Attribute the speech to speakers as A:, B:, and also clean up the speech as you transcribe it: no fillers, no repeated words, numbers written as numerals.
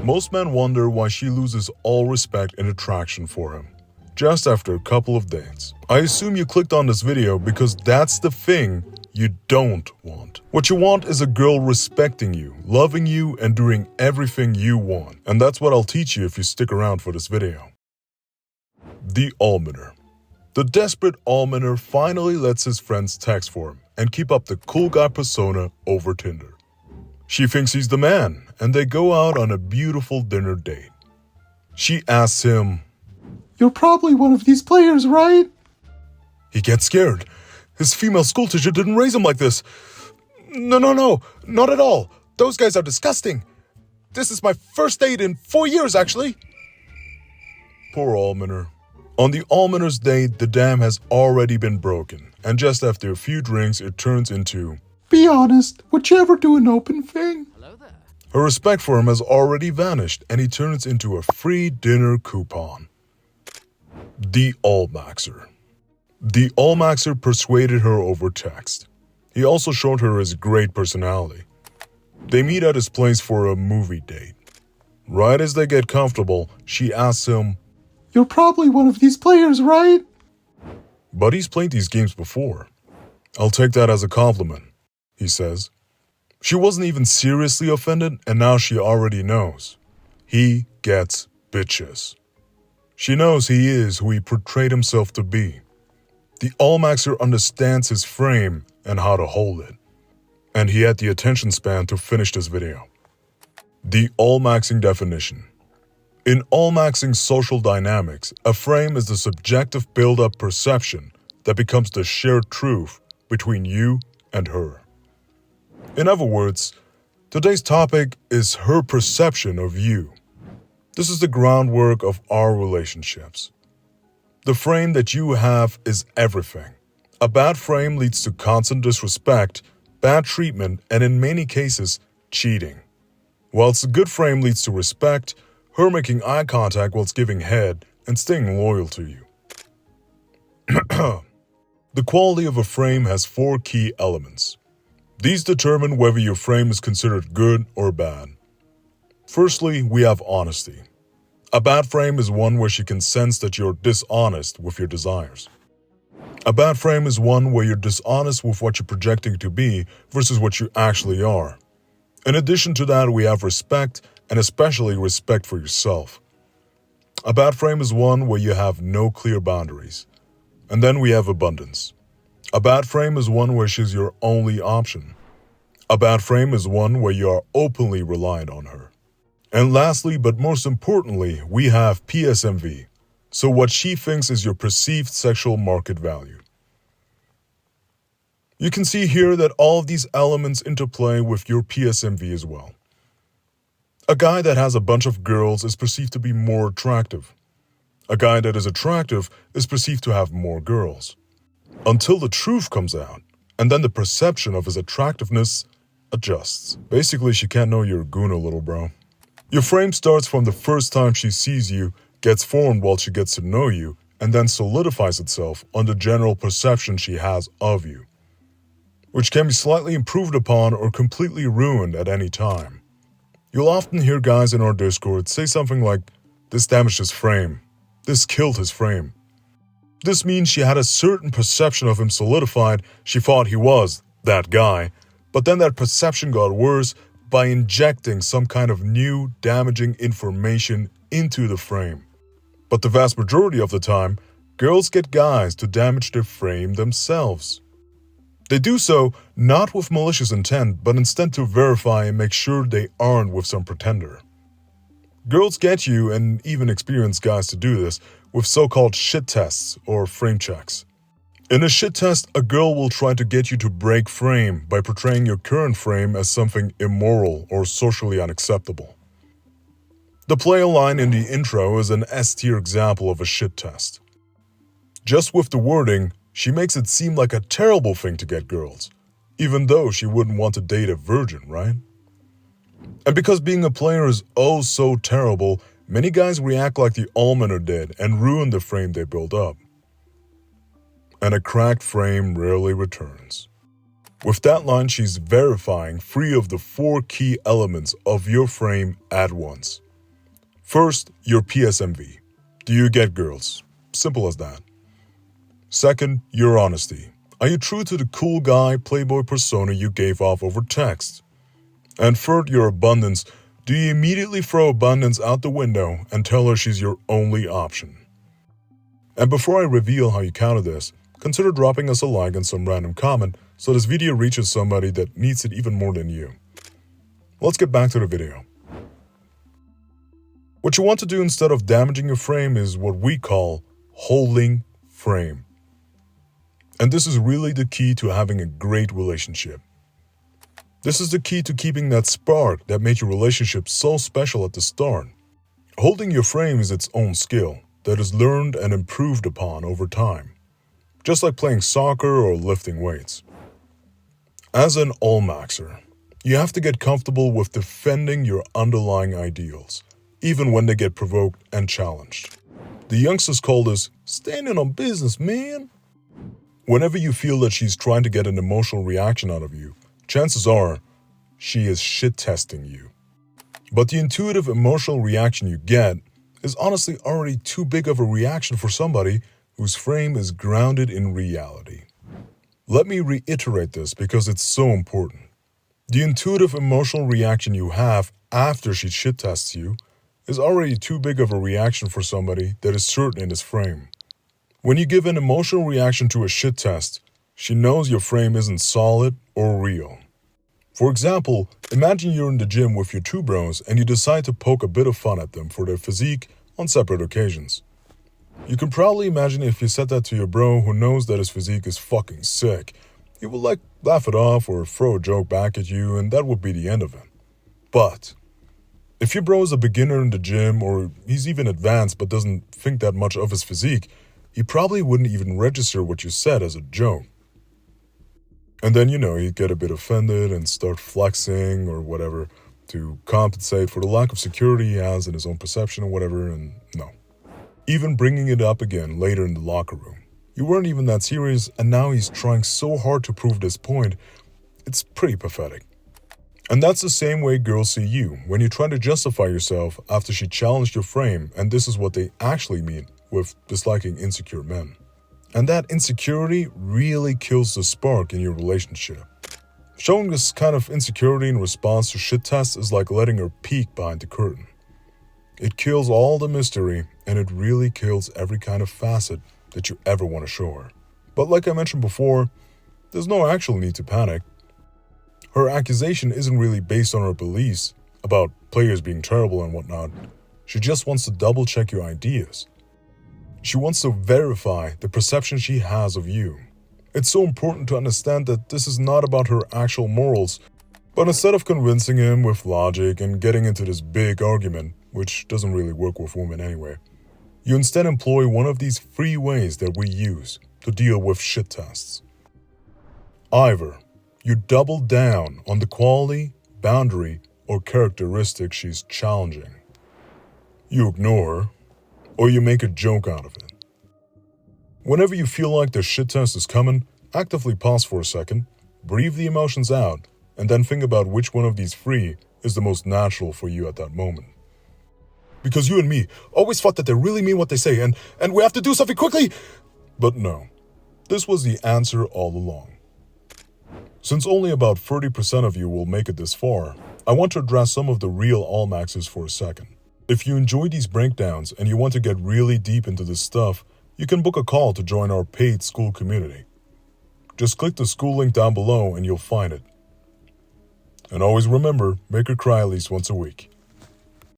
A: Most men wonder why she loses all respect and attraction for him, just after a couple of dates. I assume you clicked on this video because that's the thing you don't want. What you want is a girl respecting you, loving you, and doing everything you want. And that's what I'll teach you if you stick around for this video. The Almoner. The desperate Almoner finally lets his friends text for him and keep up the cool guy persona over Tinder. She thinks he's the man, and they go out on a beautiful dinner date. She asks him,
B: "You're probably one of these players, right?"
A: He gets scared. His female schoolteacher didn't raise him like this. No, not at all. Those guys are disgusting. This is my first date in 4 years, actually. Poor Almoner. On the Almoner's date, the dam has already been broken, and just after a few drinks, it turns into,
B: "Be honest, would you ever do an open thing?"
A: her respect for him has already vanished, and he turns into a free dinner coupon. The Allmaxer. The Allmaxer persuaded her over text. He also showed her his great personality. They meet at his place for a movie date. Right as they get comfortable, she asks him,
B: "You're probably one of these players, right?"
A: but he's played these games before. "I'll take that as a compliment," he says. She wasn't even seriously offended, and now she already knows. He gets bitches. She knows he is who he portrayed himself to be. The Allmaxer understands his frame and how to hold it. And he had the attention span to finish this video. The Allmaxing definition. In Allmaxing social dynamics, a frame is the subjective build-up perception that becomes the shared truth between you and her. In other words, today's topic is her perception of you. This is the groundwork of our relationships. The frame that you have is everything. A bad frame leads to constant disrespect, bad treatment, and in many cases, cheating. Whilst a good frame leads to respect, her making eye contact whilst giving head, and staying loyal to you. The quality of a frame has 4 key elements. These determine whether your frame is considered good or bad. Firstly, we have honesty. A bad frame is one where she can sense that you're dishonest with your desires. A bad frame is one where you're dishonest with what you're projecting to be versus what you actually are. In addition to that, we have respect, and especially respect for yourself. A bad frame is one where you have no clear boundaries. And then we have abundance. A bad frame is one where she's your only option. A bad frame is one where you are openly reliant on her. And lastly, but most importantly, we have PSMV. So what she thinks is your perceived sexual market value. You can see here that all of these elements interplay with your PSMV as well. A guy that has a bunch of girls is perceived to be more attractive. A guy that is attractive is perceived to have more girls. Until the truth comes out, and then the perception of his attractiveness adjusts. Basically, she can't know you're a gooner, little bro. Your frame starts from the first time she sees you, gets formed while she gets to know you, and then solidifies itself on the general perception she has of you, which can be slightly improved upon or completely ruined at any time. You'll often hear guys in our Discord say something like, "This damaged his frame. This killed his frame." This means she had a certain perception of him solidified, she thought he was that guy, but then that perception got worse by injecting some kind of new, damaging information into the frame. But the vast majority of the time, girls get guys to damage their frame themselves. They do so not with malicious intent, but instead to verify and make sure they aren't with some pretender. Girls get you, and even experienced guys to do this, with so-called shit tests or frame checks. In a shit test, a girl will try to get you to break frame by portraying your current frame as something immoral or socially unacceptable. The play line in the intro is an S-tier example of a shit test. Just with the wording, she makes it seem like a terrible thing to get girls, even though she wouldn't want to date a virgin, right? And because being a player is oh so terrible, many guys react like the Almoner did and ruin the frame they build up. And a cracked frame rarely returns. With that line, she's verifying 3 of the 4 key elements of your frame at once. First, your PSMV. Do you get girls? Simple as that. Second, your honesty. Are you true to the cool guy, playboy persona you gave off over text? And third, your abundance. Do you immediately throw abundance out the window and tell her she's your only option? And before I reveal how you counter this, consider dropping us a like and some random comment so this video reaches somebody that needs it even more than you. Let's get back to the video. What you want to do instead of damaging your frame is what we call holding frame. And this is really the key to having a great relationship. This is the key to keeping that spark that made your relationship so special at the start. Holding your frame is its own skill that is learned and improved upon over time, just like playing soccer or lifting weights. As an all-maxer, you have to get comfortable with defending your underlying ideals, even when they get provoked and challenged. The youngsters call this standing on business, man. Whenever you feel that she's trying to get an emotional reaction out of you, chances are she is shit-testing you. But the intuitive emotional reaction you get is honestly already too big of a reaction for somebody whose frame is grounded in reality. Let me reiterate this because it's so important. The intuitive emotional reaction you have after she shit-tests you is already too big of a reaction for somebody that is certain in his frame. When you give an emotional reaction to a shit test, she knows your frame isn't solid or real. For example, imagine you're in the gym with your two bros and you decide to poke a bit of fun at them for their physique on separate occasions. You can probably imagine if you said that to your bro who knows that his physique is fucking sick, he will laugh it off or throw a joke back at you and that would be the end of it. But if your bro is a beginner in the gym or he's even advanced but doesn't think that much of his physique, he probably wouldn't even register what you said as a joke. And then, he'd get a bit offended and start flexing or whatever to compensate for the lack of security he has in his own perception or whatever, and no. Even bringing it up again later in the locker room. You weren't even that serious and now he's trying so hard to prove this point. It's pretty pathetic. And that's the same way girls see you when you try to justify yourself after she challenged your frame, and this is what they actually mean with disliking insecure men. And that insecurity really kills the spark in your relationship. Showing this kind of insecurity in response to shit tests is like letting her peek behind the curtain. It kills all the mystery and it really kills every kind of facet that you ever want to show her. But like I mentioned before, there's no actual need to panic. Her accusation isn't really based on her beliefs about players being terrible and whatnot. She just wants to double check your ideas. She wants to verify the perception she has of you. It's so important to understand that this is not about her actual morals, but instead of convincing him with logic and getting into this big argument, which doesn't really work with women anyway, you instead employ one of these 3 ways that we use to deal with shit tests. Either you double down on the quality, boundary, or characteristic she's challenging. You ignore her, or you make a joke out of it. Whenever you feel like the shit test is coming, actively pause for a second, breathe the emotions out, and then think about which one of these 3 is the most natural for you at that moment. Because you and me always thought that they really mean what they say and we have to do something quickly. But no, this was the answer all along. Since only about 30% of you will make it this far, I want to address some of the real all-maxers for a second. If you enjoy these breakdowns and you want to get really deep into this stuff, you can book a call to join our paid school community. Just click the school link down below and you'll find it. And always remember, make her cry at least once a week.